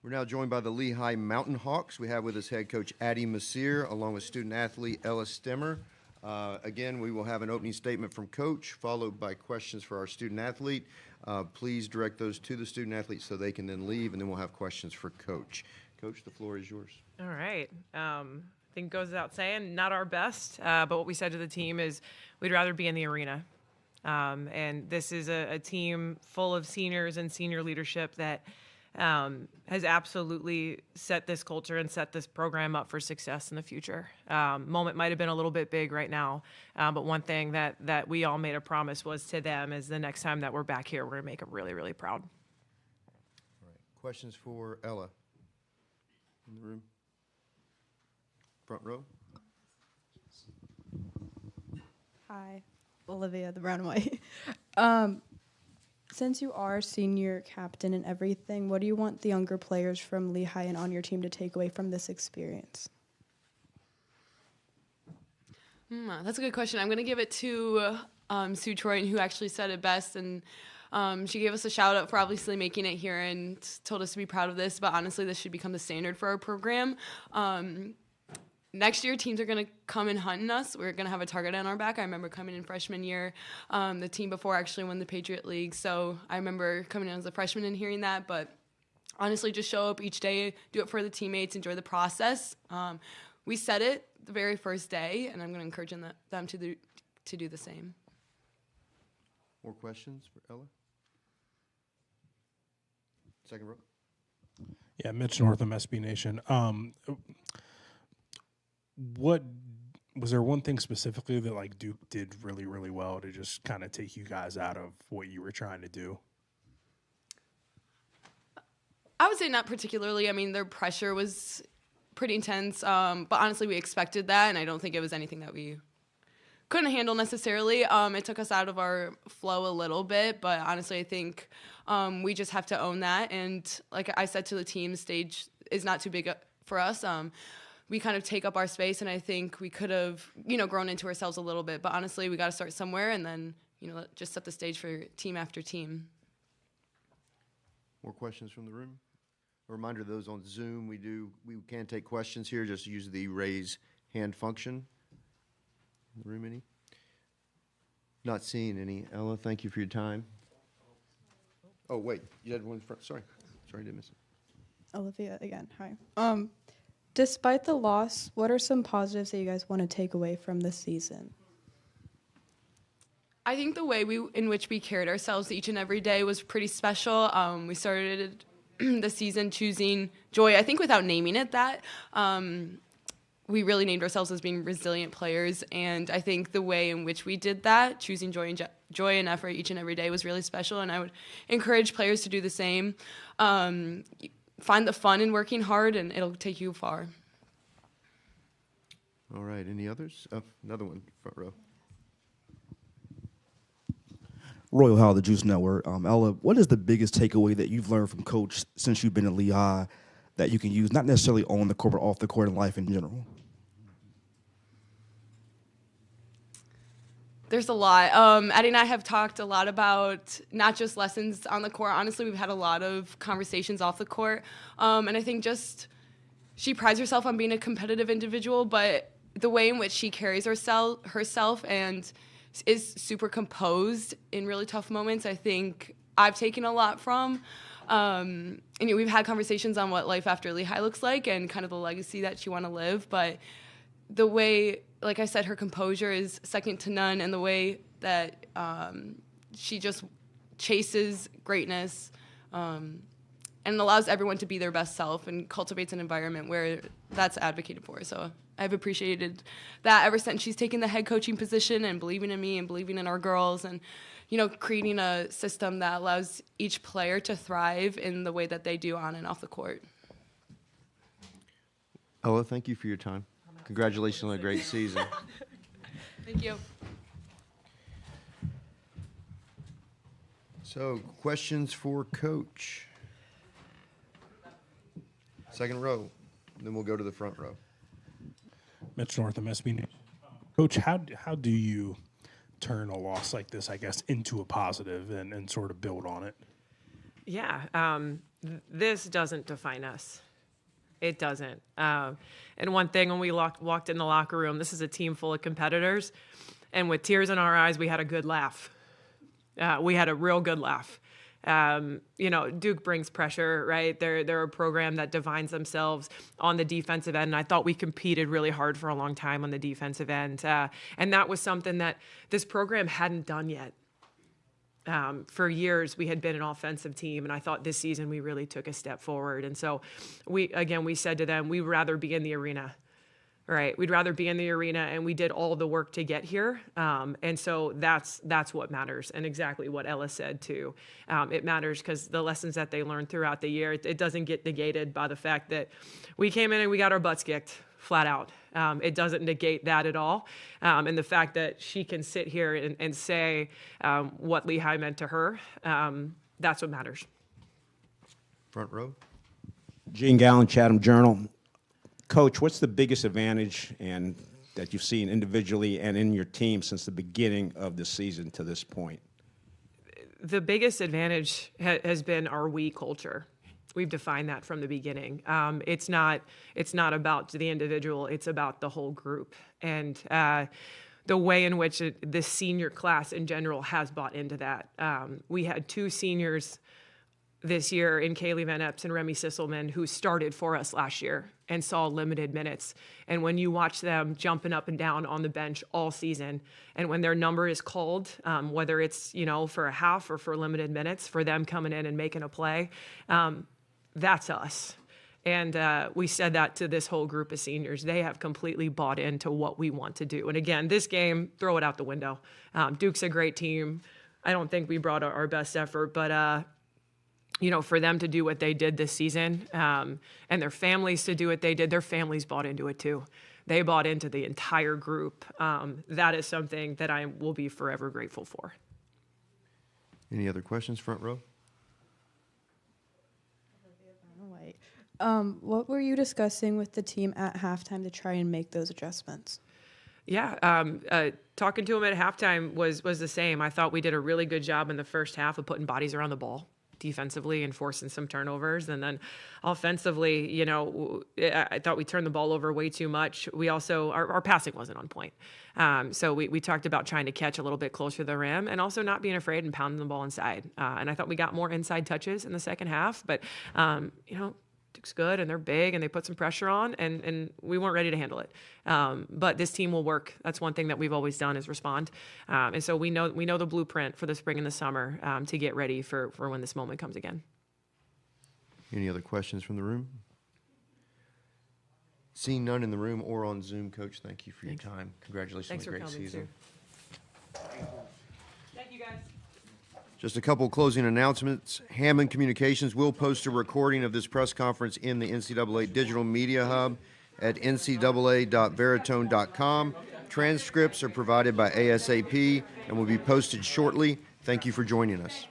We're now joined by the Lehigh Mountain Hawks. We have with us head coach Addie Masir, along with student athlete Ella Stemmer. Again, we will have an opening statement from coach, followed by questions for our student athlete. Please direct those to the student athlete so they can then leave, and then we'll have questions for coach. Coach, the floor is yours. All right. I think it goes without saying, not our best, but what we said to the team is we'd rather be in the arena. And this is a team full of seniors and senior leadership that has absolutely set this culture and set this program up for success in the future. Moment might have been a little bit big right now, but one thing that we all made a promise was to them is the next time that we're back here, we're going to make them really, really proud. All right. Questions for Ella in the room? Front row. Hi, Olivia, the brown and white. Since you are senior captain and everything, what do you want the younger players from Lehigh and on your team to take away from this experience? That's a good question. I'm going to give it to Sue Troy, who actually said it best. And she gave us a shout out for obviously making it here and told us to be proud of this. But honestly, this should become the standard for our program. Next year, teams are going to come and hunting us. We're going to have a target on our back. I remember coming in freshman year. The team before actually won the Patriot League. So I remember coming in as a freshman and hearing that. But honestly, just show up each day, do it for the teammates, enjoy the process. We said it the very first day, and I'm going to encourage them to do the same. More questions for Ella? Second row. Yeah, Mitch Northam, SB Nation. What was there one thing specifically that like Duke did really, really well to just kind of take you guys out of what you were trying to do? I would say not particularly. I mean, their pressure was pretty intense, but honestly, we expected that, and I don't think it was anything that we couldn't handle necessarily. It took us out of our flow a little bit, but honestly, I think we just have to own that. And like I said to the team, the stage is not too big for us. We kind of take up our space, and I think we could have, grown into ourselves a little bit. But honestly, we got to start somewhere, and then, just set the stage for team after team. More questions from the room? A reminder to those on Zoom, we can take questions here. Just use the raise hand function. In the room, any? Not seeing any. Ella, thank you for your time. Oh, wait, you had one in front. Sorry, I did miss it. Olivia again, hi. Despite the loss, what are some positives that you guys want to take away from this season? I think the way in which we carried ourselves each and every day was pretty special. We started the season choosing joy, I think without naming it that. We really named ourselves as being resilient players, and I think the way in which we did that, choosing joy and effort each and every day, was really special, and I would encourage players to do the same. Find the fun in working hard, and it'll take you far. All right, any others? Oh, another one, front row. Royal Howell, the Juice Network. Ella, what is the biggest takeaway that you've learned from Coach since you've been at Lehigh that you can use, not necessarily on the court, but off the court in life in general? There's a lot. Addie and I have talked a lot about not just lessons on the court. Honestly, we've had a lot of conversations off the court. And I think she prides herself on being a competitive individual, but the way in which she carries herself and is super composed in really tough moments, I think I've taken a lot from. And we've had conversations on what life after Lehigh looks like and kind of the legacy that she want to live. But the way, like I said, her composure is second to none, and the way that she just chases greatness and allows everyone to be their best self and cultivates an environment where that's advocated for. So I've appreciated that ever since she's taken the head coaching position and believing in me and believing in our girls and, creating a system that allows each player to thrive in the way that they do on and off the court. Ella, thank you for your time. Congratulations on a great season. Thank you. So, questions for Coach? Second row, then we'll go to the front row. Mitch Northam, SB Nation. Coach, how do you turn a loss like this, I guess, into a positive and sort of build on it? Yeah, this doesn't define us. It doesn't. And one thing, when we walked in the locker room, this is a team full of competitors, and with tears in our eyes, we had a good laugh. We had a real good laugh. Duke brings pressure, right? They're a program that defines themselves on the defensive end, and I thought we competed really hard for a long time on the defensive end. And that was something that this program hadn't done yet. For years, we had been an offensive team, and I thought this season we really took a step forward. And so we said to them, we'd rather be in the arena, right? We'd rather be in the arena, and we did all the work to get here. And so that's what matters, and exactly what Ella said too. It matters because the lessons that they learned throughout the year, it doesn't get negated by the fact that we came in and we got our butts kicked flat out. It doesn't negate that at all. And the fact that she can sit here and say what Lehigh meant to her, that's what matters. Front row. Gene Gallen, Chatham Journal. Coach, what's the biggest advantage that you've seen individually and in your team since the beginning of the season to this point? The biggest advantage has been our we culture. We've defined that from the beginning. It's not about the individual, it's about the whole group. And the way in which the senior class in general has bought into that. We had 2 seniors this year in Kaylee Van Epps and Remy Sisselman who started for us last year and saw limited minutes. And when you watch them jumping up and down on the bench all season, and when their number is called, whether it's for a half or for limited minutes, for them coming in and making a play, that's us. And we said that to this whole group of seniors. They have completely bought into what we want to do. And again, this game, throw it out the window. Duke's a great team. I don't think we brought our best effort, but for them to do what they did this season, and their families to do what they did, their families bought into it too. They bought into the entire group. That is something that I will be forever grateful for. Any other questions, front row? What were you discussing with the team at halftime to try and make those adjustments? Yeah, talking to them at halftime was the same. I thought we did a really good job in the first half of putting bodies around the ball defensively and forcing some turnovers. And then offensively, I thought we turned the ball over way too much. We also, our passing wasn't on point. So we talked about trying to catch a little bit closer to the rim and also not being afraid and pounding the ball inside. And I thought we got more inside touches in the second half, but, Duke's good and they're big and they put some pressure on and we weren't ready to handle it. But this team will work. That's one thing that we've always done is respond. And so we know the blueprint for the spring and the summer to get ready for when this moment comes again. Any other questions from the room? Seeing none in the room or on Zoom, Coach, thank you for your time. Congratulations Thanks on a for great coming, season. Sue. Thank you, guys. Just a couple closing announcements. Hammond Communications will post a recording of this press conference in the NCAA Digital Media Hub at ncaa.veritone.com. Transcripts are provided by ASAP and will be posted shortly. Thank you for joining us.